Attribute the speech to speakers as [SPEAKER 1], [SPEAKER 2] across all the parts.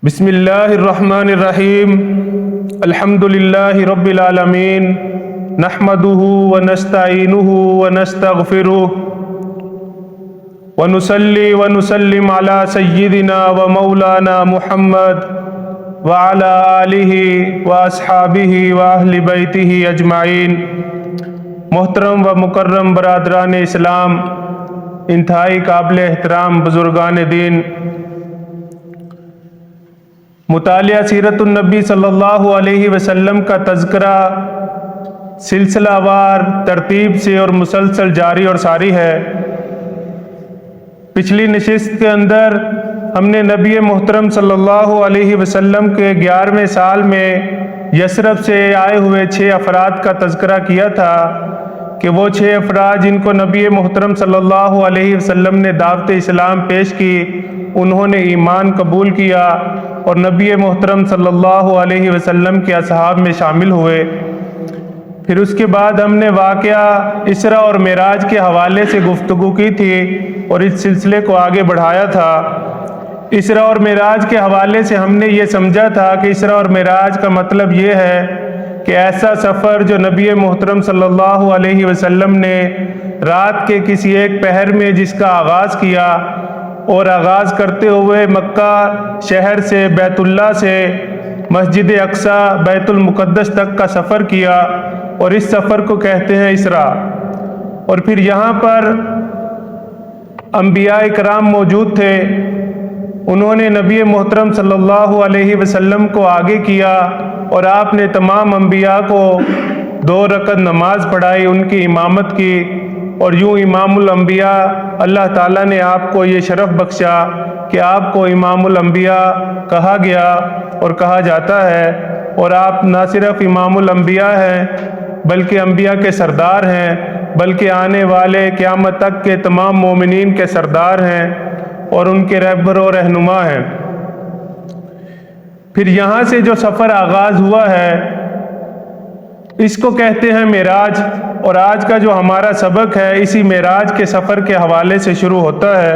[SPEAKER 1] بسم اللہ الرحمن الرحیم الحمد للہ رب العالمین نحمده ونستعینه ونستغفره ونصلی ونسلم علی سیدنا ومولانا محمد وعلی آلہ واصحابہ واہل بیتہ اجمعین۔ محترم و مکرم برادران اسلام، انتہائی قابل احترام بزرگان دین، مطالعہ سیرت النبی صلی اللہ علیہ وسلم کا تذکرہ سلسلہ وار ترتیب سے اور مسلسل جاری اور ساری ہے۔ پچھلی نشست کے اندر ہم نے نبی محترم صلی اللہ علیہ وسلم کے 11ویں سال میں یثرب سے آئے ہوئے 6 افراد کا تذکرہ کیا تھا کہ وہ 6 افراد جن کو نبی محترم صلی اللہ علیہ وسلم نے دعوت اسلام پیش کی، انہوں نے ایمان قبول کیا اور نبی محترم صلی اللہ علیہ وسلم کے اصحاب میں شامل ہوئے۔ پھر اس کے بعد ہم نے واقعہ اسراء اور معراج کے حوالے سے گفتگو کی تھی اور اس سلسلے کو آگے بڑھایا تھا۔ اسراء اور معراج کے حوالے سے ہم نے یہ سمجھا تھا کہ اسراء اور معراج کا مطلب یہ ہے کہ ایسا سفر جو نبی محترم صلی اللہ علیہ وسلم نے رات کے کسی ایک پہر میں جس کا آغاز کیا اور آغاز کرتے ہوئے مکہ شہر سے، بیت اللہ سے مسجد اقصی بیت المقدس تک کا سفر کیا، اور اس سفر کو کہتے ہیں اسراء۔ اور پھر یہاں پر انبیاء کرام موجود تھے، انہوں نے نبی محترم صلی اللہ علیہ وسلم کو آگے کیا اور آپ نے تمام انبیاء کو 2 رکعت نماز پڑھائی، ان کی امامت کی، اور یوں امام الانبیاء اللہ تعالیٰ نے آپ کو یہ شرف بخشا کہ آپ کو امام الانبیاء کہا گیا اور کہا جاتا ہے، اور آپ نہ صرف امام الانبیاء ہیں بلکہ انبیاء کے سردار ہیں، بلکہ آنے والے قیامت تک کے تمام مومنین کے سردار ہیں اور ان کے رہبر و رہنما ہیں۔ پھر یہاں سے جو سفر آغاز ہوا ہے اس کو کہتے ہیں معراج، اور آج کا جو ہمارا سبق ہے اسی معراج کے سفر کے حوالے سے شروع ہوتا ہے۔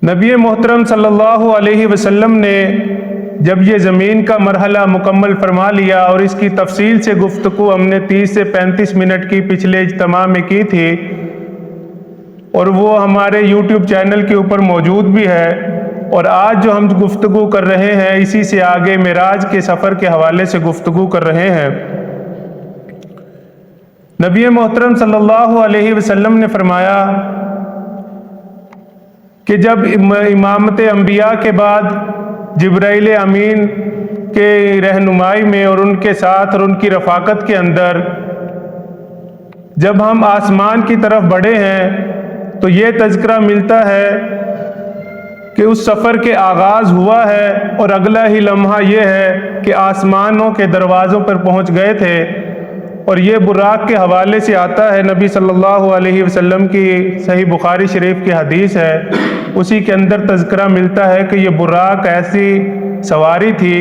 [SPEAKER 1] نبی محترم صلی اللہ علیہ وسلم نے جب یہ زمین کا مرحلہ مکمل فرما لیا، اور اس کی تفصیل سے گفتگو ہم نے 30 سے 35 منٹ کی پچھلے اجتماع میں کی تھی، اور وہ ہمارے یوٹیوب چینل کے اوپر موجود بھی ہے، اور آج جو ہم گفتگو کر رہے ہیں اسی سے آگے معراج کے سفر کے حوالے سے گفتگو کر رہے ہیں۔ نبی محترم صلی اللہ علیہ وسلم نے فرمایا کہ جب امامت انبیاء کے بعد جبرائیل امین کے رہنمائی میں اور ان کے ساتھ اور ان کی رفاقت کے اندر جب ہم آسمان کی طرف بڑھے ہیں تو یہ تذکرہ ملتا ہے کہ اس سفر کے آغاز ہوا ہے، اور اگلا ہی لمحہ یہ ہے کہ آسمانوں کے دروازوں پر پہنچ گئے تھے۔ اور یہ براق کے حوالے سے آتا ہے، نبی صلی اللہ علیہ وسلم کی صحیح بخاری شریف کی حدیث ہے، اسی کے اندر تذکرہ ملتا ہے کہ یہ براق ایسی سواری تھی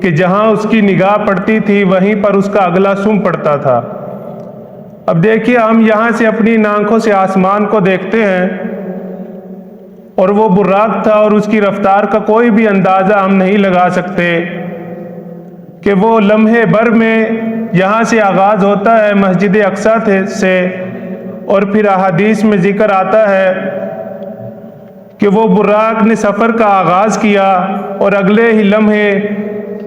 [SPEAKER 1] کہ جہاں اس کی نگاہ پڑتی تھی وہیں پر اس کا اگلا سم پڑتا تھا۔ اب دیکھیے، ہم یہاں سے اپنی آنکھوں سے آسمان کو دیکھتے ہیں، اور وہ براق تھا اور اس کی رفتار کا کوئی بھی اندازہ ہم نہیں لگا سکتے کہ وہ لمحے بھر میں یہاں سے آغاز ہوتا ہے مسجد اقصی سے، اور پھر احادیث میں ذکر آتا ہے کہ وہ براق نے سفر کا آغاز کیا اور اگلے ہی لمحے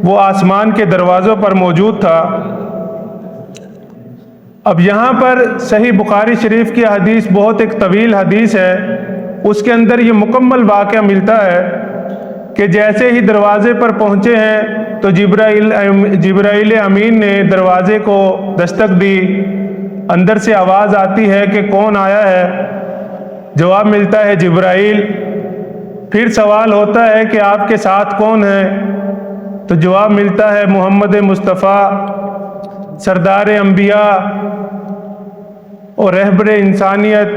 [SPEAKER 1] وہ آسمان کے دروازوں پر موجود تھا۔ اب یہاں پر صحیح بخاری شریف کی حدیث بہت ایک طویل حدیث ہے، اس کے اندر یہ مکمل واقعہ ملتا ہے کہ جیسے ہی دروازے پر پہنچے ہیں تو جبرائیل امین نے دروازے کو دستک دی، اندر سے آواز آتی ہے کہ کون آیا ہے؟ جواب ملتا ہے جبرائیل۔ پھر سوال ہوتا ہے کہ آپ کے ساتھ کون ہے؟ تو جواب ملتا ہے محمد مصطفیٰ، سردار انبیاء اور رہبر انسانیت۔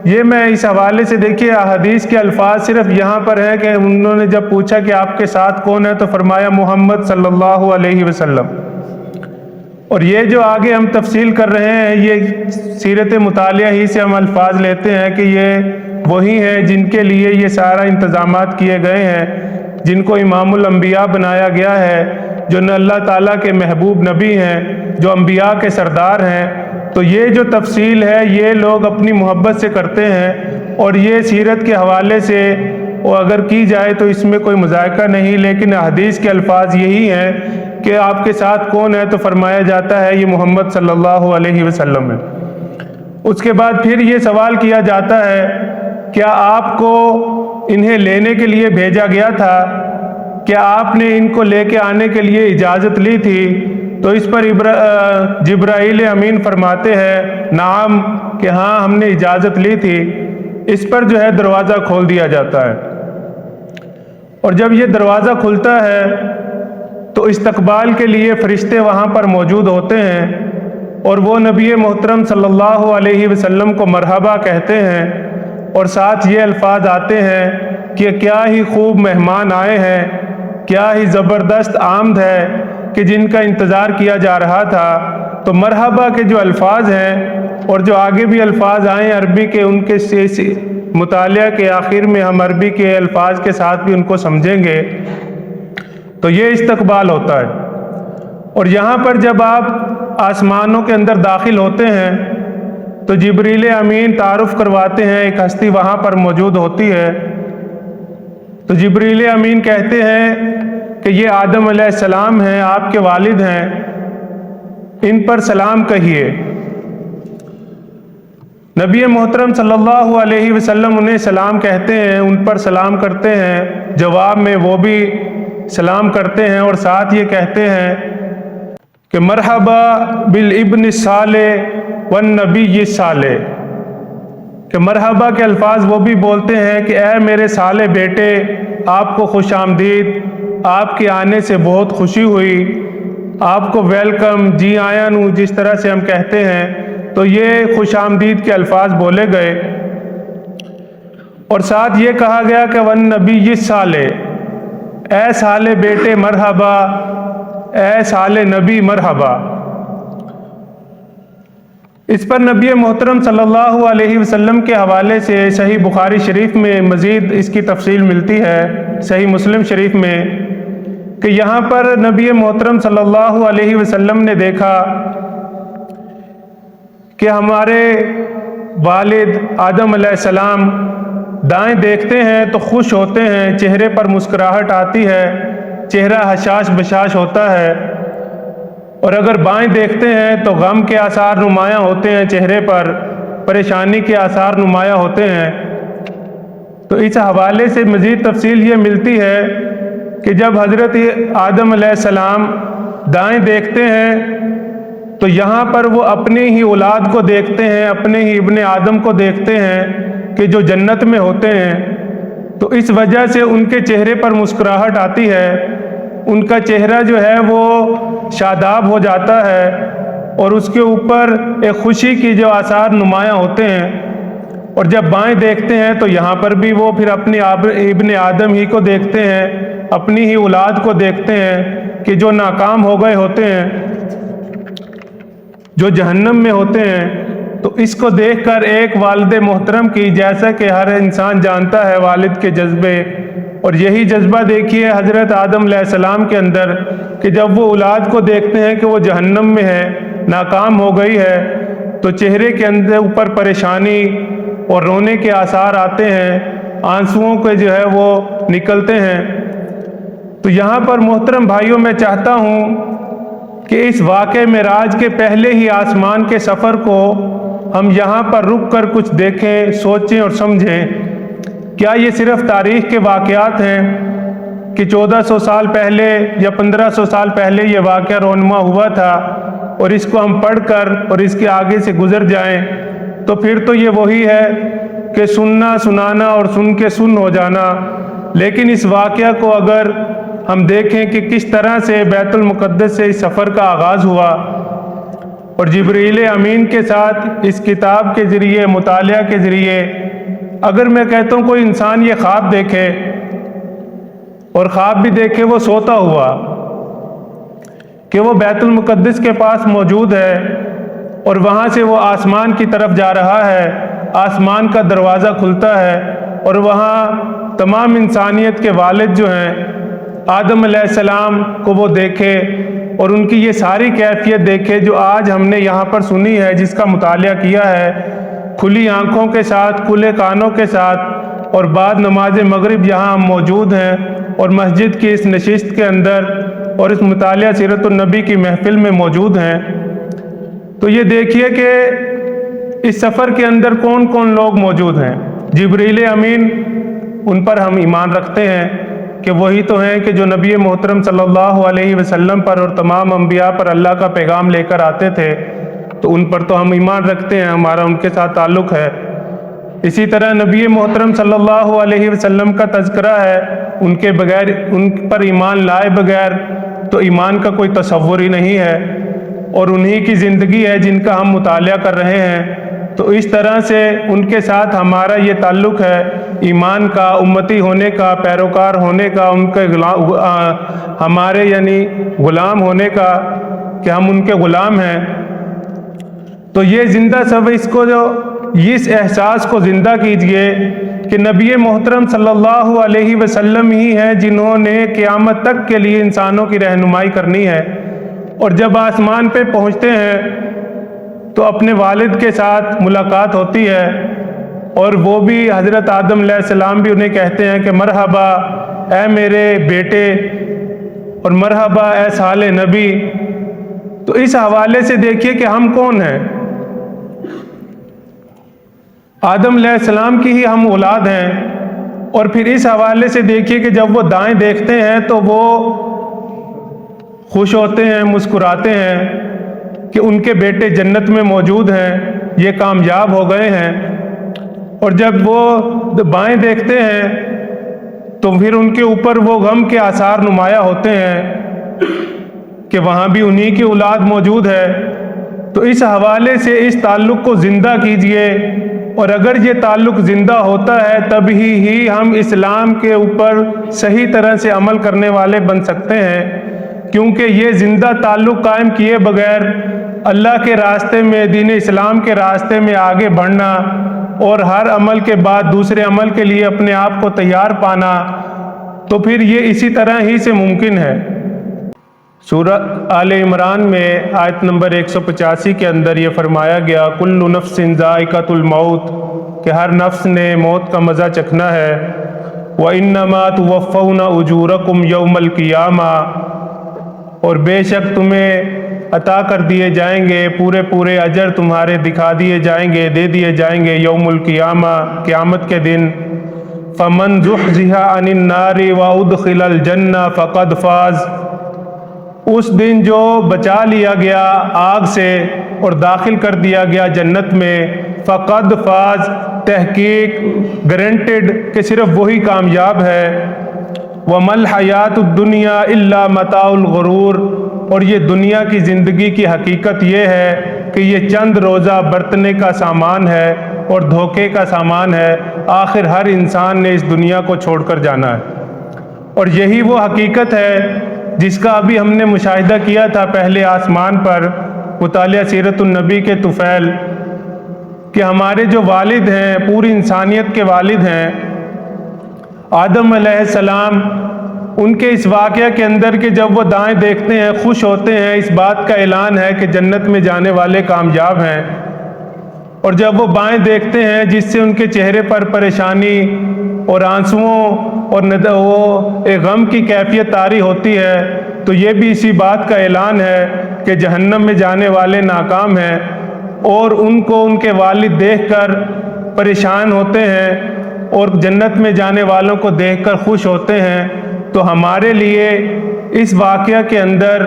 [SPEAKER 1] یہ میں اس حوالے سے دیکھیے احادیث کے الفاظ صرف یہاں پر ہیں کہ انہوں نے جب پوچھا کہ آپ کے ساتھ کون ہے تو فرمایا محمد صلی اللہ علیہ وسلم۔ اور یہ جو آگے ہم تفصیل کر رہے ہیں یہ سیرت مطالعہ ہی سے ہم الفاظ لیتے ہیں کہ یہ وہی ہیں جن کے لیے یہ سارا انتظامات کیے گئے ہیں، جن کو امام الانبیاء بنایا گیا ہے، جو اللہ تعالیٰ کے محبوب نبی ہیں، جو انبیاء کے سردار ہیں۔ تو یہ جو تفصیل ہے یہ لوگ اپنی محبت سے کرتے ہیں، اور یہ سیرت کے حوالے سے اگر کی جائے تو اس میں کوئی مذائقہ نہیں، لیکن حدیث کے الفاظ یہی ہیں کہ آپ کے ساتھ کون ہے، تو فرمایا جاتا ہے یہ محمد صلی اللہ علیہ وسلم ہے۔ اس کے بعد پھر یہ سوال کیا جاتا ہے، کیا آپ کو انہیں لینے کے لیے بھیجا گیا تھا؟ کیا آپ نے ان کو لے کے آنے کے لیے اجازت لی تھی؟ تو اس پر جبرائیل امین فرماتے ہیں نعم، کہ ہاں ہم نے اجازت لی تھی۔ اس پر جو ہے دروازہ کھول دیا جاتا ہے، اور جب یہ دروازہ کھلتا ہے تو استقبال کے لیے فرشتے وہاں پر موجود ہوتے ہیں، اور وہ نبی محترم صلی اللہ علیہ وسلم کو مرحبا کہتے ہیں، اور ساتھ یہ الفاظ آتے ہیں کہ کیا ہی خوب مہمان آئے ہیں، کیا ہی زبردست آمد ہے کہ جن کا انتظار کیا جا رہا تھا۔ تو مرحبا کے جو الفاظ ہیں اور جو آگے بھی الفاظ آئے ہیں عربی کے، ان کے مطالعہ کے آخر میں ہم عربی کے الفاظ کے ساتھ بھی ان کو سمجھیں گے۔ تو یہ استقبال ہوتا ہے، اور یہاں پر جب آپ آسمانوں کے اندر داخل ہوتے ہیں تو جبریل امین تعارف کرواتے ہیں، ایک ہستی وہاں پر موجود ہوتی ہے۔ تو جبریل امین کہتے ہیں کہ یہ آدم علیہ السلام ہیں، آپ کے والد ہیں، ان پر سلام کہیے۔ نبی محترم صلی اللہ علیہ وسلم انہیں سلام کہتے ہیں، ان پر سلام کرتے ہیں، جواب میں وہ بھی سلام کرتے ہیں، اور ساتھ یہ کہتے ہیں کہ مرحبا بالابن الصالح والنبی الصالح، کہ مرحبا کے الفاظ وہ بھی بولتے ہیں کہ اے میرے صالح بیٹے، آپ کو خوش آمدید، آپ کے آنے سے بہت خوشی ہوئی، آپ کو ویلکم، جی آیا نو، جس طرح سے ہم کہتے ہیں۔ تو یہ خوش آمدید کے الفاظ بولے گئے، اور ساتھ یہ کہا گیا کہ والنبی الصالح، اے صالح بیٹے مرحبا، اے صالح نبی مرحبا۔ اس پر نبی محترم صلی اللہ علیہ وسلم کے حوالے سے صحیح بخاری شریف میں مزید اس کی تفصیل ملتی ہے، صحیح مسلم شریف میں، کہ یہاں پر نبی محترم صلی اللہ علیہ وسلم نے دیکھا کہ ہمارے والد آدم علیہ السلام دائیں دیکھتے ہیں تو خوش ہوتے ہیں، چہرے پر مسکراہٹ آتی ہے، چہرہ حشاش بشاش ہوتا ہے، اور اگر بائیں دیکھتے ہیں تو غم کے آثار نمایاں ہوتے ہیں، چہرے پر پریشانی کے آثار نمایاں ہوتے ہیں۔ تو اس حوالے سے مزید تفصیل یہ ملتی ہے کہ جب حضرت آدم علیہ السلام دائیں دیکھتے ہیں تو یہاں پر وہ اپنی ہی اولاد کو دیکھتے ہیں، اپنے ہی ابن آدم کو دیکھتے ہیں کہ جو جنت میں ہوتے ہیں، تو اس وجہ سے ان کے چہرے پر مسکراہٹ آتی ہے، ان کا چہرہ جو ہے وہ شاداب ہو جاتا ہے، اور اس کے اوپر ایک خوشی کی جو آثار نمایاں ہوتے ہیں۔ اور جب بائیں دیکھتے ہیں تو یہاں پر بھی وہ پھر اپنی ابن آدم ہی کو دیکھتے ہیں، اپنی ہی اولاد کو دیکھتے ہیں کہ جو ناکام ہو گئے ہوتے ہیں، جو جہنم میں ہوتے ہیں۔ تو اس کو دیکھ کر ایک والد محترم کی، جیسا کہ ہر انسان جانتا ہے والد کے جذبے، اور یہی جذبہ دیکھیے حضرت آدم علیہ السلام کے اندر، کہ جب وہ اولاد کو دیکھتے ہیں کہ وہ جہنم میں ہے، ناکام ہو گئی ہے، تو چہرے کے اندر اوپر پریشانی اور رونے کے آثار آتے ہیں، آنسوؤں کے جو ہے وہ نکلتے ہیں۔ تو یہاں پر محترم بھائیوں میں چاہتا ہوں کہ اس واقعہ معراج کے پہلے ہی آسمان کے سفر کو ہم یہاں پر رک کر کچھ دیکھیں، سوچیں اور سمجھیں۔ کیا یہ صرف تاریخ کے واقعات ہیں کہ 1400 سال پہلے یا 1500 سال پہلے یہ واقعہ رونما ہوا تھا، اور اس کو ہم پڑھ کر اور اس کے آگے سے گزر جائیں؟ تو پھر تو یہ وہی ہے کہ سننا سنانا اور سن کے سن ہو جانا۔ لیکن اس واقعہ کو اگر ہم دیکھیں کہ کس طرح سے بیت المقدس سے اس سفر کا آغاز ہوا، اور جبریل امین کے ساتھ اس کتاب کے ذریعے، مطالعہ کے ذریعے، اگر میں کہتا ہوں کوئی انسان یہ خواب دیکھے، اور خواب بھی دیکھے وہ سوتا ہوا کہ وہ بیت المقدس کے پاس موجود ہے، اور وہاں سے وہ آسمان کی طرف جا رہا ہے، آسمان کا دروازہ کھلتا ہے اور وہاں تمام انسانیت کے والد جو ہیں آدم علیہ السلام کو وہ دیکھے اور ان کی یہ ساری کیفیت دیکھے جو آج ہم نے یہاں پر سنی ہے، جس کا مطالعہ کیا ہے کھلی آنکھوں کے ساتھ، کھلے کانوں کے ساتھ، اور بعد نماز مغرب یہاں ہم موجود ہیں اور مسجد کی اس نشست کے اندر اور اس مطالعہ سیرت النبی کی محفل میں موجود ہیں۔ تو یہ دیکھیے کہ اس سفر کے اندر کون کون لوگ موجود ہیں۔ جبریل امین، ان پر ہم ایمان رکھتے ہیں کہ وہی تو ہیں کہ جو نبی محترم صلی اللہ علیہ وسلم پر اور تمام انبیاء پر اللہ کا پیغام لے کر آتے تھے، تو ان پر تو ہم ایمان رکھتے ہیں، ہمارا ان کے ساتھ تعلق ہے۔ اسی طرح نبی محترم صلی اللہ علیہ وسلم کا تذکرہ ہے، ان کے بغیر، ان پر ایمان لائے بغیر تو ایمان کا کوئی تصور ہی نہیں ہے، اور انہی کی زندگی ہے جن کا ہم مطالعہ کر رہے ہیں۔ تو اس طرح سے ان کے ساتھ ہمارا یہ تعلق ہے ایمان کا، امتی ہونے کا، پیروکار ہونے کا، ان کے ہمارے یعنی غلام ہونے کا، کہ ہم ان کے غلام ہیں۔ تو یہ زندہ سب اس احساس کو زندہ کیجئے کہ نبی محترم صلی اللہ علیہ وسلم ہی ہیں جنہوں نے قیامت تک کے لیے انسانوں کی رہنمائی کرنی ہے، اور جب آسمان پہ پہنچتے ہیں تو اپنے والد کے ساتھ ملاقات ہوتی ہے، اور وہ بھی حضرت آدم علیہ السلام بھی انہیں کہتے ہیں کہ مرحبا اے میرے بیٹے، اور مرحبا اے صالح نبی۔ تو اس حوالے سے دیکھیے کہ ہم کون ہیں۔ آدم علیہ السلام کی ہی ہم اولاد ہیں، اور پھر اس حوالے سے دیکھیے کہ جب وہ دائیں دیکھتے ہیں تو وہ خوش ہوتے ہیں، مسکراتے ہیں کہ ان کے بیٹے جنت میں موجود ہیں، یہ کامیاب ہو گئے ہیں۔ اور جب وہ بائیں دیکھتے ہیں تو پھر ان کے اوپر وہ غم کے آثار نمایاں ہوتے ہیں کہ وہاں بھی انہی کی اولاد موجود ہے۔ تو اس حوالے سے اس تعلق کو زندہ کیجئے، اور اگر یہ تعلق زندہ ہوتا ہے تب ہی ہم اسلام کے اوپر صحیح طرح سے عمل کرنے والے بن سکتے ہیں، کیونکہ یہ زندہ تعلق قائم کیے بغیر اللہ کے راستے میں، دین اسلام کے راستے میں آگے بڑھنا اور ہر عمل کے بعد دوسرے عمل کے لیے اپنے آپ کو تیار پانا، تو پھر یہ اسی طرح ہی سے ممکن ہے۔ سورہ آل عمران میں آیت نمبر 185 کے اندر یہ فرمایا گیا کل نفس ذائقۃ الموت، کہ ہر نفس نے موت کا مزہ چکھنا ہے۔ وَإِنَّمَا تُوَفَّوْنَ أُجُورَكُمْ يَوْمَ الْقِيَامَةِ، اور بے شک تمہیں عطا کر دیے جائیں گے پورے اجر تمہارے دکھا دیے جائیں گے، دے دیے جائیں گے یوم القیامہ، قیامت کے دن۔ فَمَنْ زُحْزِحَ عَنِ النَّارِ وَأُدْخِلَ الْجَنَّةَ فَقَدْ فَازَ، اس دن جو بچا لیا گیا آگ سے اور داخل کر دیا گیا جنت میں، فقد فاز، تحقیق گارنٹیڈ کہ صرف وہی کامیاب ہے۔ وَمَا الْحَيَاةُ الدُّنْيَا إِلَّا مَتَاعُ الْغُرُورِ، اور یہ دنیا کی زندگی کی حقیقت یہ ہے کہ یہ چند روزہ برتنے کا سامان ہے اور دھوکے کا سامان ہے، آخر ہر انسان نے اس دنیا کو چھوڑ کر جانا ہے۔ اور یہی وہ حقیقت ہے جس کا ابھی ہم نے مشاہدہ کیا تھا پہلے آسمان پر مطالعہ سیرت النبی کے طفیل، کہ ہمارے جو والد ہیں، پوری انسانیت کے والد ہیں آدم علیہ السلام، ان کے اس واقعہ کے اندر کہ جب وہ دائیں دیکھتے ہیں خوش ہوتے ہیں، اس بات کا اعلان ہے کہ جنت میں جانے والے کامیاب ہیں، اور جب وہ بائیں دیکھتے ہیں جس سے ان کے چہرے پر پریشانی اور آنسوؤں اور وہ ایک غم کی کیفیت طاری ہوتی ہے، تو یہ بھی اسی بات کا اعلان ہے کہ جہنم میں جانے والے ناکام ہیں، اور ان کو ان کے والد دیکھ کر پریشان ہوتے ہیں اور جنت میں جانے والوں کو دیکھ کر خوش ہوتے ہیں۔ تو ہمارے لیے اس واقعہ کے اندر،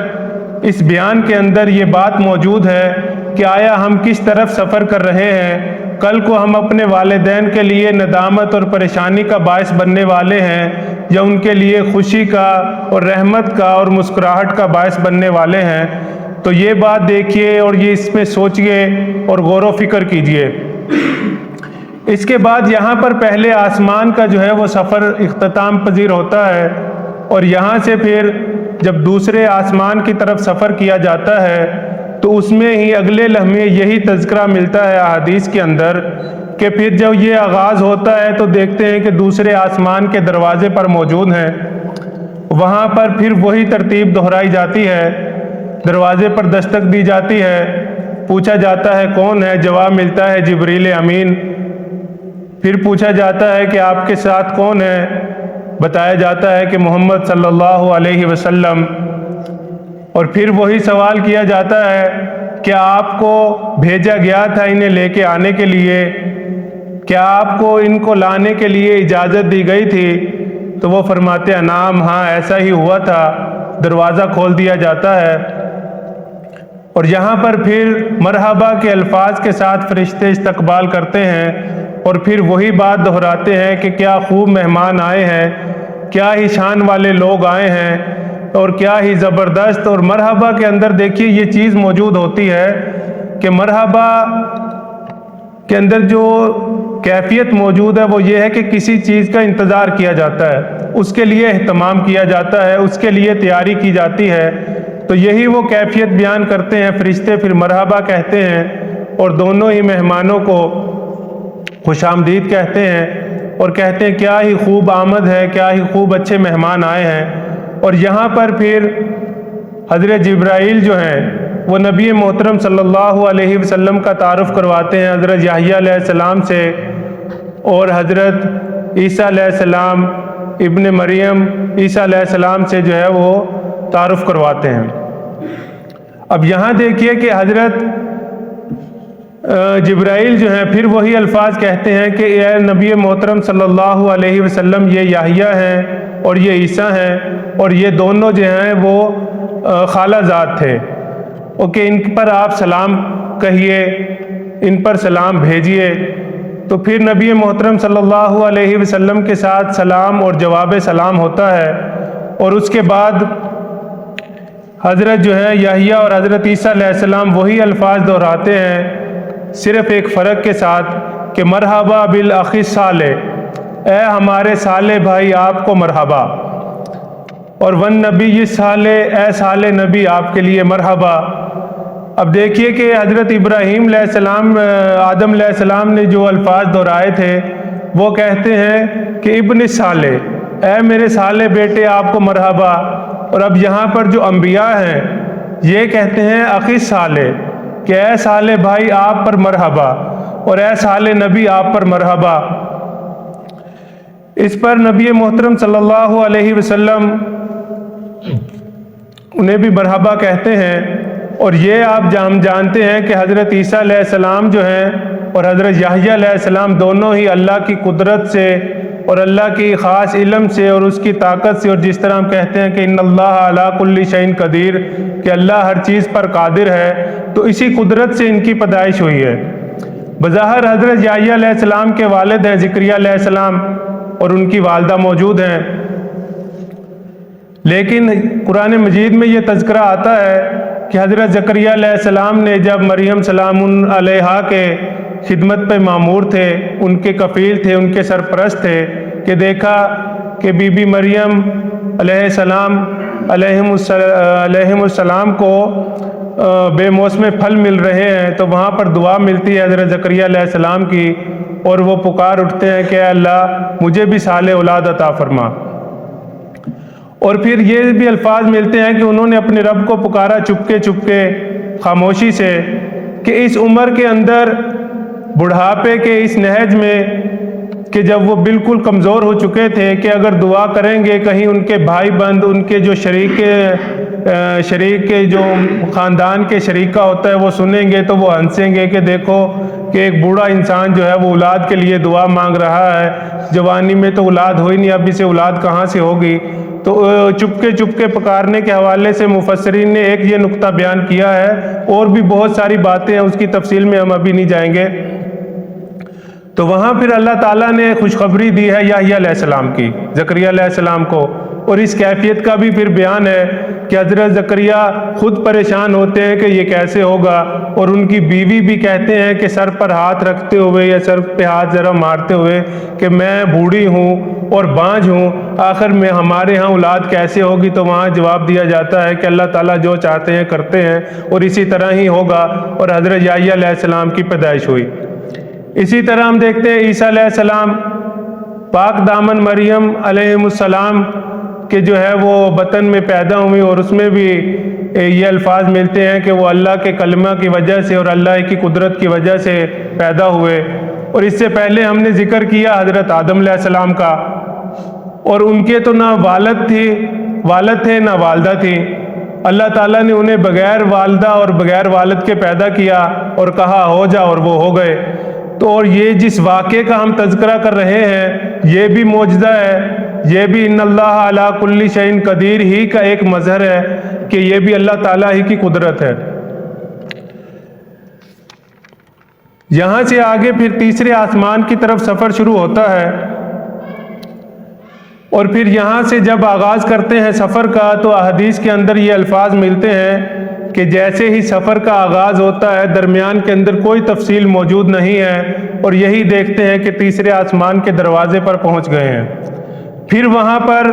[SPEAKER 1] اس بیان کے اندر یہ بات موجود ہے کہ آیا ہم کس طرف سفر کر رہے ہیں، کل کو ہم اپنے والدین کے لیے ندامت اور پریشانی کا باعث بننے والے ہیں، یا ان کے لیے خوشی کا اور رحمت کا اور مسکراہٹ کا باعث بننے والے ہیں۔ تو یہ بات دیکھیے اور یہ اس میں سوچئے اور غور و فکر کیجئے۔ اس کے بعد یہاں پر پہلے آسمان کا جو ہے وہ سفر اختتام پذیر ہوتا ہے، اور یہاں سے پھر جب دوسرے آسمان کی طرف سفر کیا جاتا ہے تو اس میں ہی اگلے لمحے یہی تذکرہ ملتا ہے احادیث کے اندر کہ پھر جب یہ آغاز ہوتا ہے تو دیکھتے ہیں کہ دوسرے آسمان کے دروازے پر موجود ہیں، وہاں پر پھر وہی ترتیب دہرائی جاتی ہے، دروازے پر دستک دی جاتی ہے، پوچھا جاتا ہے کون ہے، جواب ملتا ہے جبریل امین۔ پھر پوچھا جاتا ہے کہ آپ کے ساتھ کون ہے، بتایا جاتا ہے کہ محمد صلی اللہ علیہ وسلم۔ اور پھر وہی سوال کیا جاتا ہے کہ آپ کو بھیجا گیا تھا انہیں لے کے آنے کے لیے، کیا آپ کو ان کو لانے کے لیے اجازت دی گئی تھی؟ تو وہ فرماتے ہیں نعم، ہاں ایسا ہی ہوا تھا، دروازہ کھول دیا جاتا ہے۔ اور یہاں پر پھر مرحبا کے الفاظ کے ساتھ فرشتے استقبال کرتے ہیں، اور پھر وہی بات دہراتے ہیں کہ کیا خوب مہمان آئے ہیں، کیا ہی شان والے لوگ آئے ہیں، اور کیا ہی زبردست۔ اور مرحبا کے اندر دیکھیے یہ چیز موجود ہوتی ہے کہ مرحبا کے اندر جو کیفیت موجود ہے وہ یہ ہے کہ کسی چیز کا انتظار کیا جاتا ہے، اس کے لیے اہتمام کیا جاتا ہے، اس کے لیے تیاری کی جاتی ہے۔ تو یہی وہ کیفیت بیان کرتے ہیں فرشتے، پھر مرحبا کہتے ہیں اور دونوں ہی مہمانوں کو خوش آمدید کہتے ہیں، اور کہتے ہیں کیا ہی خوب آمد ہے، کیا ہی خوب اچھے مہمان آئے ہیں۔ اور یہاں پر پھر حضرت جبرائیل جو ہیں وہ نبی محترم صلی اللہ علیہ وسلم کا تعارف کرواتے ہیں حضرت یحییٰ علیہ السلام سے، اور حضرت عیسیٰ علیہ السلام ابن مریم عیسیٰ علیہ السلام سے جو ہے وہ تعارف کرواتے ہیں۔ اب یہاں دیکھیے کہ حضرت جبرائیل جو ہیں پھر وہی الفاظ کہتے ہیں کہ اے نبی محترم صلی اللہ علیہ وسلم، یہ یحییٰ ہیں اور یہ عیسیٰ ہیں، اور یہ دونوں جو ہیں وہ خالہ زاد تھے، کہ ان پر آپ سلام کہیے، ان پر سلام بھیجیے۔ تو پھر نبی محترم صلی اللہ علیہ وسلم کے ساتھ سلام اور جواب سلام ہوتا ہے، اور اس کے بعد حضرت جو ہے یحییٰ اور حضرت عیسیٰ علیہ السلام وہی الفاظ دہراتے ہیں، صرف ایک فرق کے ساتھ کہ مرحبا بالاخی صالح، اے ہمارے صالح بھائی آپ کو مرحبا، اور والنبی صالح، اے صالح نبی آپ کے لیے مرحبا۔ اب دیکھیے کہ حضرت ابراہیم علیہ السلام، آدم علیہ السلام نے جو الفاظ دہرائے تھے وہ کہتے ہیں کہ ابن صالح، اے میرے صالح بیٹے آپ کو مرحبا۔ اور اب یہاں پر جو انبیاء ہیں یہ کہتے ہیں اخی صالح، کہ اے صالح بھائی آپ پر مرحبا، اور اے صالح نبی آپ پر مرحبا۔ اس پر نبی محترم صلی اللہ علیہ وسلم انہیں بھی مرحبا کہتے ہیں۔ اور یہ ہم جانتے ہیں کہ حضرت عیسیٰ علیہ السلام جو ہیں اور حضرت یحییٰ علیہ السلام دونوں ہی اللہ کی قدرت سے اور اللہ کی خاص علم سے اور اس کی طاقت سے، اور جس طرح ہم کہتے ہیں کہ ان اللہ علی کل شیء قدیر، کہ اللہ ہر چیز پر قادر ہے، تو اسی قدرت سے ان کی پیدائش ہوئی ہے۔ بظاہر حضرت یحییٰ علیہ السلام کے والد ہیں زکریا علیہ السلام، اور ان کی والدہ موجود ہیں، لیکن قرآن مجید میں یہ تذکرہ آتا ہے کہ حضرت زکریا علیہ السلام نے جب مریم سلام علیہا کے خدمت پہ مامور تھے، ان کے کفیل تھے، ان کے سرپرست تھے، کہ دیکھا کہ بی بی مریم علیہ السلام علیہم السلام کو بے موسم پھل مل رہے ہیں، تو وہاں پر دعا ملتی ہے حضرت زکریا علیہ السلام کی، اور وہ پکار اٹھتے ہیں کہ اے اللہ مجھے بھی صالح اولاد عطا فرما۔ اور پھر یہ بھی الفاظ ملتے ہیں کہ انہوں نے اپنے رب کو پکارا چپکے خاموشی سے، کہ اس عمر کے اندر، بڑھاپے کے اس نہج میں، کہ جب وہ بالکل کمزور ہو چکے تھے، کہ اگر دعا کریں گے کہیں ان کے بھائی بند، ان کے جو شریک کے جو خاندان کے شریک کا ہوتا ہے وہ سنیں گے تو وہ ہنسیں گے کہ دیکھو کہ ایک بوڑھا انسان جو ہے وہ اولاد کے لیے دعا مانگ رہا ہے، جوانی میں تو اولاد ہوئی نہیں، اب اسے اولاد کہاں سے ہوگی۔ تو چپکے پکارنے کے حوالے سے مفسرین نے ایک یہ نقطہ بیان کیا ہے، اور بھی بہت ساری باتیں ہیں، اس کی تفصیل میں ہم ابھی نہیں جائیں گے۔ تو وہاں پھر اللہ تعالیٰ نے خوشخبری دی ہے یحییٰ علیہ السلام کی، زکریا علیہ السلام کو، اور اس کیفیت کا بھی پھر بیان ہے کہ حضرت زکریا خود پریشان ہوتے ہیں کہ یہ کیسے ہوگا، اور ان کی بیوی بھی کہتے ہیں کہ سر پر ہاتھ رکھتے ہوئے یا سر پہ ہاتھ ذرا مارتے ہوئے کہ میں بوڑھی ہوں اور بانجھ ہوں، آخر میں ہمارے ہاں اولاد کیسے ہوگی؟ تو وہاں جواب دیا جاتا ہے کہ اللہ تعالیٰ جو چاہتے ہیں کرتے ہیں، اور اسی طرح ہی ہوگا، اور حضرت یحییٰ علیہ السلام کی پیدائش ہوئی۔ اسی طرح ہم دیکھتے ہیں عیسیٰ علیہ السلام، پاک دامن مریم علیہ السلام کہ جو ہے وہ بطن میں پیدا ہوئی، اور اس میں بھی یہ الفاظ ملتے ہیں کہ وہ اللہ کے کلمہ کی وجہ سے اور اللہ کی قدرت کی وجہ سے پیدا ہوئے۔ اور اس سے پہلے ہم نے ذکر کیا حضرت آدم علیہ السلام کا، اور ان کے تو نہ والد تھے نہ والدہ تھی، اللہ تعالیٰ نے انہیں بغیر والدہ اور بغیر والد کے پیدا کیا اور کہا ہو جا، اور وہ ہو گئے۔ تو اور یہ جس واقعے کا ہم تذکرہ کر رہے ہیں یہ بھی معجزہ ہے، یہ بھی ان اللہ علی کل شیء قدیر ہی کا ایک مظہر ہے کہ یہ بھی اللہ تعالیٰ ہی کی قدرت ہے۔ یہاں سے آگے پھر تیسرے آسمان کی طرف سفر شروع ہوتا ہے، اور پھر یہاں سے جب آغاز کرتے ہیں سفر کا تو احادیث کے اندر یہ الفاظ ملتے ہیں کہ جیسے ہی سفر کا آغاز ہوتا ہے درمیان کے اندر کوئی تفصیل موجود نہیں ہے، اور یہی دیکھتے ہیں کہ تیسرے آسمان کے دروازے پر پہنچ گئے ہیں۔ پھر وہاں پر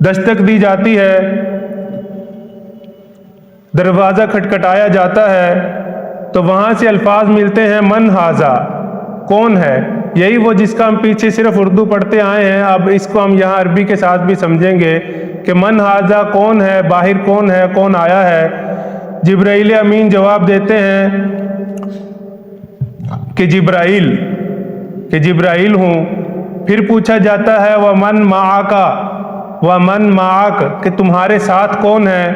[SPEAKER 1] دستک دی جاتی ہے، دروازہ کھٹکھٹایا جاتا ہے، تو وہاں سے الفاظ ملتے ہیں من ھذا، کون ہے؟ یہی وہ جس کا ہم پیچھے صرف اردو پڑھتے آئے ہیں، اب اس کو ہم یہاں عربی کے ساتھ بھی سمجھیں گے کہ من ھذا کون ہے، باہر کون ہے، کون آیا ہے؟ جبرائیل امین جواب دیتے ہیں کہ جبرائیل ہوں۔ پھر پوچھا جاتا ہے ومن معک، کہ تمہارے ساتھ کون ہے؟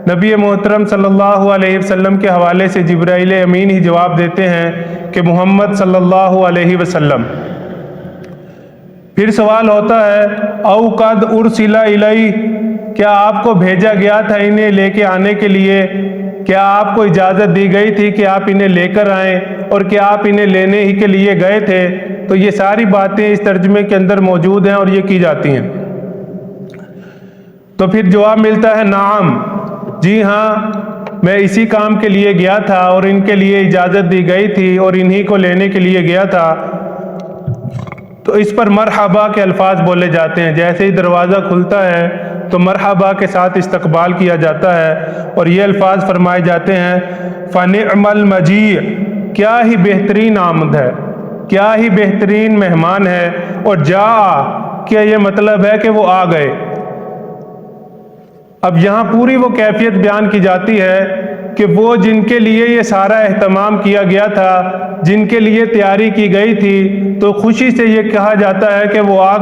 [SPEAKER 1] نبی محترم صلی اللہ علیہ وسلم کے حوالے سے جبرائیل امین ہی جواب دیتے ہیں کہ محمد صلی اللہ علیہ وسلم۔ پھر سوال ہوتا ہے او قد ارسل الی، کیا آپ کو بھیجا گیا تھا انہیں لے کے آنے کے لیے؟ کیا آپ کو اجازت دی گئی تھی کہ آپ انہیں لے کر آئیں، اور کیا آپ انہیں لینے ہی کے لیے گئے تھے؟ تو یہ ساری باتیں اس ترجمے کے اندر موجود ہیں اور یہ کی جاتی ہیں۔ تو پھر جواب ملتا ہے نعم، جی ہاں میں اسی کام کے لیے گیا تھا اور ان کے لیے اجازت دی گئی تھی اور انہی کو لینے کے لیے گیا تھا۔ تو اس پر مرحبا کے الفاظ بولے جاتے ہیں، جیسے ہی دروازہ کھلتا ہے تو مرحبا کے ساتھ استقبال کیا جاتا ہے، اور یہ الفاظ فرمائے جاتے ہیں فنعم المجیء، کیا ہی بہترین آمد ہے، کیا ہی بہترین مہمان ہے، اور جا، کیا یہ مطلب ہے کہ وہ آ گئے۔ اب یہاں پوری وہ کیفیت بیان کی جاتی ہے کہ وہ جن کے لیے یہ سارا اہتمام کیا گیا تھا، جن کے لیے تیاری کی گئی تھی، تو خوشی سے یہ کہا جاتا ہے کہ وہ آ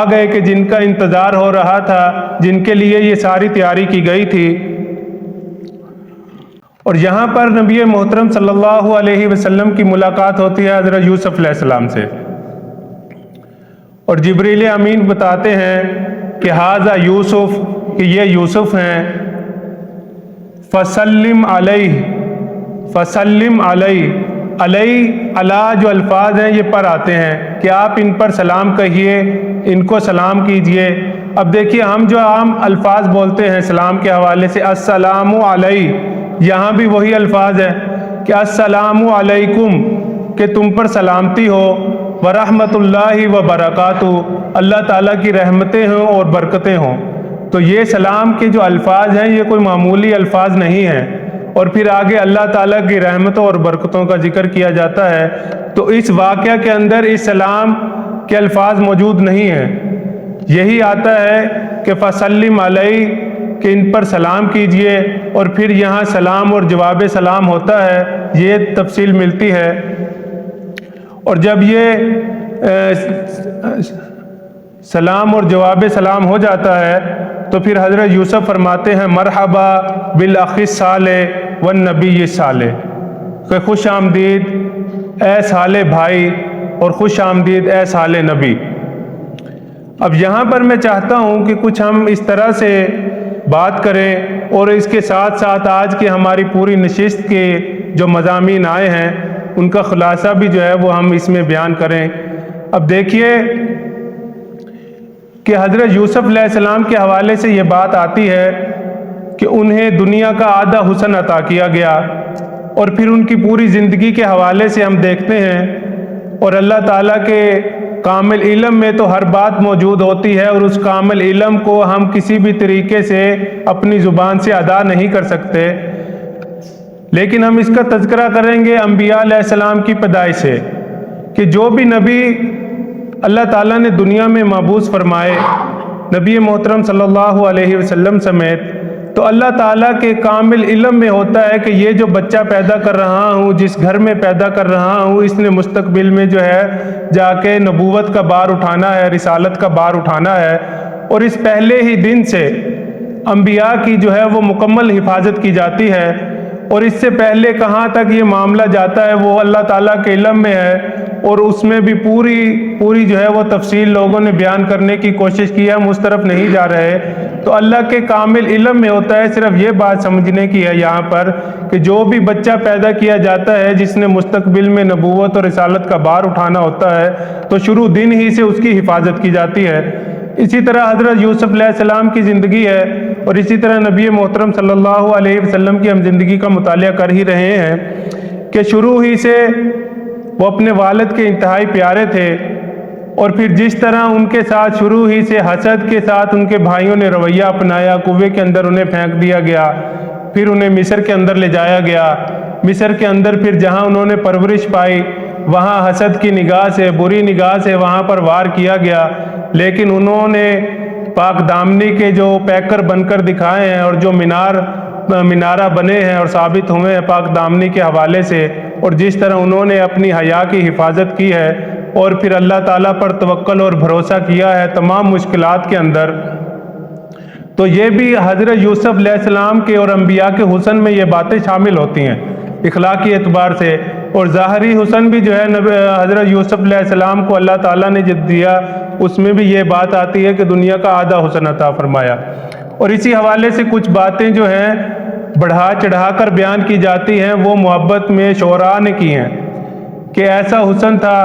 [SPEAKER 1] گئے کہ جن کا انتظار ہو رہا تھا، جن کے لیے یہ ساری تیاری کی گئی تھی۔ اور یہاں پر نبی محترم صلی اللہ علیہ وسلم کی ملاقات ہوتی ہے حضرت یوسف علیہ السلام سے، اور جبریل امین بتاتے ہیں کہ ھذا یوسف، کہ یہ یوسف ہیں، فسلم علیہ، علی جو الفاظ ہیں یہ پر آتے ہیں کہ آپ ان پر سلام کہیے، ان کو سلام کیجئے۔ اب دیکھیے ہم جو عام الفاظ بولتے ہیں سلام کے حوالے سے السلام علیہ، یہاں بھی وہی الفاظ ہیں کہ السلام علیکم، کہ تم پر سلامتی ہو، ورحمۃ اللہ وبرکاتہ، اللہ تعالیٰ کی رحمتیں ہوں اور برکتیں ہوں۔ تو یہ سلام کے جو الفاظ ہیں یہ کوئی معمولی الفاظ نہیں ہیں، اور پھر آگے اللہ تعالیٰ کی رحمتوں اور برکتوں کا ذکر کیا جاتا ہے۔ تو اس واقعہ کے اندر اس سلام کے الفاظ موجود نہیں ہیں، یہی آتا ہے کہ فسلم علیہ، کہ ان پر سلام کیجئے، اور پھر یہاں سلام اور جواب سلام ہوتا ہے، یہ تفصیل ملتی ہے۔ اور جب یہ سلام اور جواب سلام ہو جاتا ہے تو پھر حضرت یوسف فرماتے ہیں مرحبا بالاخ الصالح والنبی الصالح، کہ خوش آمدید اے صالح بھائی اور خوش آمدید اے صالح نبی۔ اب یہاں پر میں چاہتا ہوں کہ کچھ ہم اس طرح سے بات کریں، اور اس کے ساتھ ساتھ آج کی ہماری پوری نشست کے جو مضامین آئے ہیں ان کا خلاصہ بھی جو ہے وہ ہم اس میں بیان کریں۔ اب دیکھیے کہ حضرت یوسف علیہ السلام کے حوالے سے یہ بات آتی ہے کہ انہیں دنیا کا آدھا حسن عطا کیا گیا، اور پھر ان کی پوری زندگی کے حوالے سے ہم دیکھتے ہیں، اور اللہ تعالیٰ کے کامل علم میں تو ہر بات موجود ہوتی ہے، اور اس کامل علم کو ہم کسی بھی طریقے سے اپنی زبان سے ادا نہیں کر سکتے۔ لیکن ہم اس کا تذکرہ کریں گے انبیاء علیہ السلام کی پیدائش سے، کہ جو بھی نبی اللہ تعالیٰ نے دنیا میں مبعوث فرمائے، نبی محترم صلی اللہ علیہ وسلم سمیت، تو اللہ تعالیٰ کے کامل علم میں ہوتا ہے کہ یہ جو بچہ پیدا کر رہا ہوں، جس گھر میں پیدا کر رہا ہوں، اس نے مستقبل میں جو ہے جا کے نبوت کا بار اٹھانا ہے، رسالت کا بار اٹھانا ہے، اور اس پہلے ہی دن سے انبیاء کی جو ہے وہ مکمل حفاظت کی جاتی ہے، اور اس سے پہلے کہاں تک یہ معاملہ جاتا ہے وہ اللہ تعالیٰ کے علم میں ہے، اور اس میں بھی پوری جو ہے وہ تفصیل لوگوں نے بیان کرنے کی کوشش کی ہے، ہم اس طرف نہیں جا رہے۔ تو اللہ کے کامل علم میں ہوتا ہے، صرف یہ بات سمجھنے کی ہے یہاں پر کہ جو بھی بچہ پیدا کیا جاتا ہے جس نے مستقبل میں نبوت اور رسالت کا بار اٹھانا ہوتا ہے، تو شروع دن ہی سے اس کی حفاظت کی جاتی ہے۔ اسی طرح حضرت یوسف علیہ السلام کی زندگی ہے، اور اسی طرح نبی محترم صلی اللہ علیہ وسلم کی ہم زندگی کا مطالعہ کر ہی رہے ہیں کہ شروع ہی سے وہ اپنے والد کے انتہائی پیارے تھے، اور پھر جس طرح ان کے ساتھ شروع ہی سے حسد کے ساتھ ان کے بھائیوں نے رویہ اپنایا، کنویں کے اندر انہیں پھینک دیا گیا، پھر انہیں مصر کے اندر لے جایا گیا، مصر کے اندر پھر جہاں انہوں نے پرورش پائی وہاں حسد کی نگاہ سے، بری نگاہ سے وہاں پر وار کیا گیا، لیکن انہوں نے پاک دامنی کے جو پیکر بن کر دکھائے ہیں، اور جو مینارہ بنے ہیں اور ثابت ہوئے ہیں پاک دامنی کے حوالے سے، اور جس طرح انہوں نے اپنی حیا کی حفاظت کی ہے، اور پھر اللہ تعالیٰ پر توکل اور بھروسہ کیا ہے تمام مشکلات کے اندر، تو یہ بھی حضرت یوسف علیہ السلام کے اور انبیاء کے حسن میں یہ باتیں شامل ہوتی ہیں اخلاقی اعتبار سے۔ اور ظاہری حسن بھی جو ہے حضرت یوسف علیہ السلام کو اللہ تعالیٰ نے جب دیا، اس میں بھی یہ بات آتی ہے کہ دنیا کا آدھا حسن عطا فرمایا۔ اور اسی حوالے سے کچھ باتیں جو ہیں بڑھا چڑھا کر بیان کی جاتی ہیں، وہ محبت میں شعراء نے کی ہیں کہ ایسا حسن تھا۔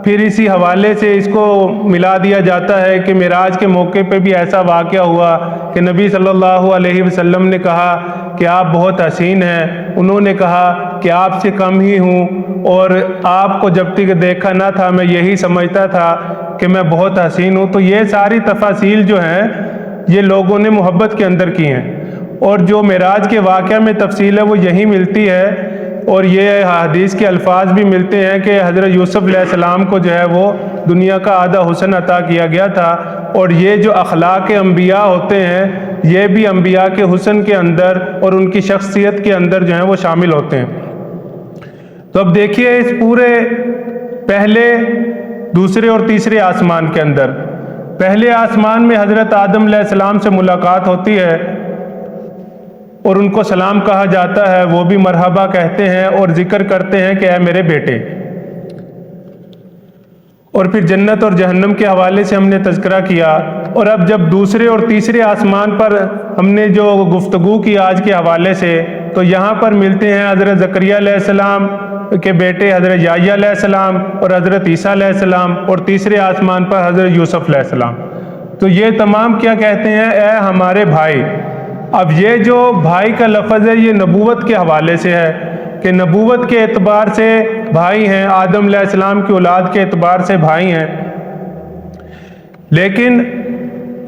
[SPEAKER 1] پھر اسی حوالے سے اس کو ملا دیا جاتا ہے کہ معراج کے موقع پہ بھی ایسا واقعہ ہوا کہ نبی صلی اللہ علیہ وسلم نے کہا کہ آپ بہت حسین ہیں، انہوں نے کہا کہ آپ سے کم ہی ہوں، اور آپ کو جب تک دیکھا نہ تھا میں یہی سمجھتا تھا کہ میں بہت حسین ہوں۔ تو یہ ساری تفاصیل جو ہیں یہ لوگوں نے محبت کے اندر کی ہیں، اور جو معراج کے واقعہ میں تفصیل ہے وہ یہی ملتی ہے، اور یہ حدیث کے الفاظ بھی ملتے ہیں کہ حضرت یوسف علیہ السلام کو جو ہے وہ دنیا کا آدھا حسن عطا کیا گیا تھا، اور یہ جو اخلاق انبیاء ہوتے ہیں یہ بھی انبیاء کے حسن کے اندر اور ان کی شخصیت کے اندر جو ہیں وہ شامل ہوتے ہیں۔ تو اب دیکھیے اس پورے پہلے، دوسرے اور تیسرے آسمان کے اندر، پہلے آسمان میں حضرت آدم علیہ السلام سے ملاقات ہوتی ہے، اور ان کو سلام کہا جاتا ہے، وہ بھی مرحبا کہتے ہیں اور ذکر کرتے ہیں کہ اے میرے بیٹے۔ اور پھر جنت اور جہنم کے حوالے سے ہم نے تذکرہ کیا، اور اب جب دوسرے اور تیسرے آسمان پر ہم نے جو گفتگو کی آج کے حوالے سے، تو یہاں پر ملتے ہیں حضرت زکریا علیہ السلام کے بیٹے حضرت یحییٰ علیہ السلام اور حضرت عیسیٰ علیہ السلام، اور تیسرے آسمان پر حضرت یوسف علیہ السلام۔ تو یہ تمام کیا کہتے ہیں؟ اے ہمارے بھائی۔ اب یہ جو بھائی کا لفظ ہے یہ نبوت کے حوالے سے ہے کہ نبوت کے اعتبار سے بھائی ہیں، آدم علیہ السلام کی اولاد کے اعتبار سے بھائی ہیں، لیکن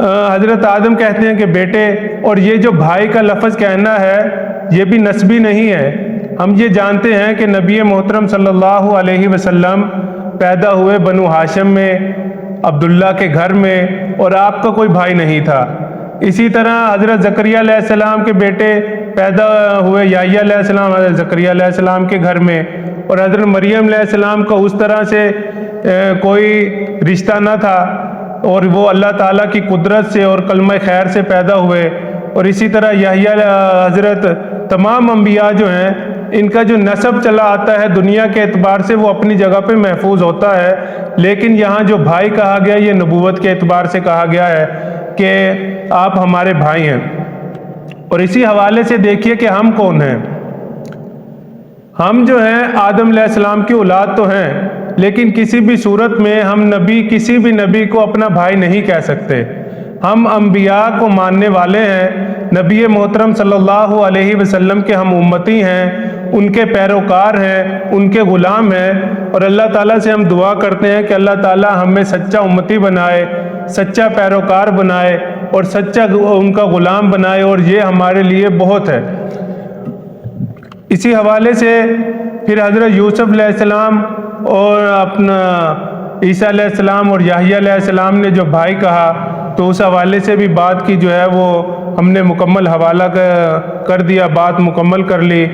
[SPEAKER 1] حضرت آدم کہتے ہیں کہ بیٹے، اور یہ جو بھائی کا لفظ کہنا ہے یہ بھی نسبی نہیں ہے۔ ہم یہ جانتے ہیں کہ نبی محترم صلی اللہ علیہ وسلم پیدا ہوئے بنو ہاشم میں، عبداللہ کے گھر میں، اور آپ کا کوئی بھائی نہیں تھا۔ اسی طرح حضرت زکریا علیہ السلام کے بیٹے پیدا ہوئے یحییٰ علیہ السلام حضرت زکریا علیہ السلام کے گھر میں، اور حضرت مریم علیہ السلام کا اس طرح سے کوئی رشتہ نہ تھا، اور وہ اللہ تعالیٰ کی قدرت سے اور کلمہ خیر سے پیدا ہوئے۔ اور اسی طرح یحییٰ حضرت تمام انبیاء جو ہیں ان کا جو نسب چلا آتا ہے دنیا کے اعتبار سے وہ اپنی جگہ پہ محفوظ ہوتا ہے، لیکن یہاں جو بھائی کہا گیا یہ نبوت کے اعتبار سے کہا گیا ہے کہ آپ ہمارے بھائی ہیں۔ اور اسی حوالے سے دیکھیے کہ ہم کون ہیں۔ ہم جو ہیں آدم علیہ السلام کی اولاد تو ہیں، لیکن کسی بھی صورت میں ہم کسی بھی نبی کو اپنا بھائی نہیں کہہ سکتے۔ ہم انبیاء کو ماننے والے ہیں، نبی محترم صلی اللہ علیہ وسلم کے ہم امتی ہیں، ان کے پیروکار ہیں، ان کے غلام ہیں، اور اللہ تعالیٰ سے ہم دعا کرتے ہیں کہ اللہ تعالیٰ ہمیں سچا امتی بنائے، سچا پیروکار بنائے، اور سچا ان کا غلام بنائے، اور یہ ہمارے لیے بہت ہے۔ اسی حوالے سے پھر حضرت یوسف علیہ السلام اور اپنا عیسیٰ علیہ السلام اور یحییٰ علیہ السلام نے جو بھائی کہا، تو اس حوالے سے بھی بات کی جو ہے وہ ہم نے مکمل حوالہ کر دیا، بات مکمل کر لی۔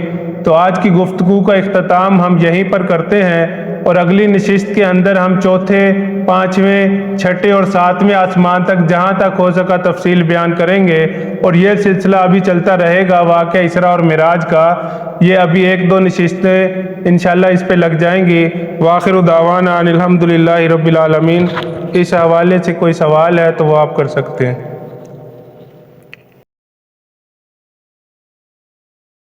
[SPEAKER 1] تو آج کی گفتگو کا اختتام ہم یہیں پر کرتے ہیں، اور اگلی نشست کے اندر ہم چوتھے، پانچویں، چھٹے اور ساتویں آسمان تک جہاں تک ہو سکا تفصیل بیان کریں گے، اور یہ سلسلہ ابھی چلتا رہے گا واقعہ اسراء اور معراج کا۔ یہ ابھی ایک دو نشستیں انشاءاللہ اس پہ لگ جائیں گی۔ وآخر دعوانا ان الحمدللہ رب العالمین۔ اس حوالے سے کوئی سوال ہے تو وہ آپ کر سکتے ہیں۔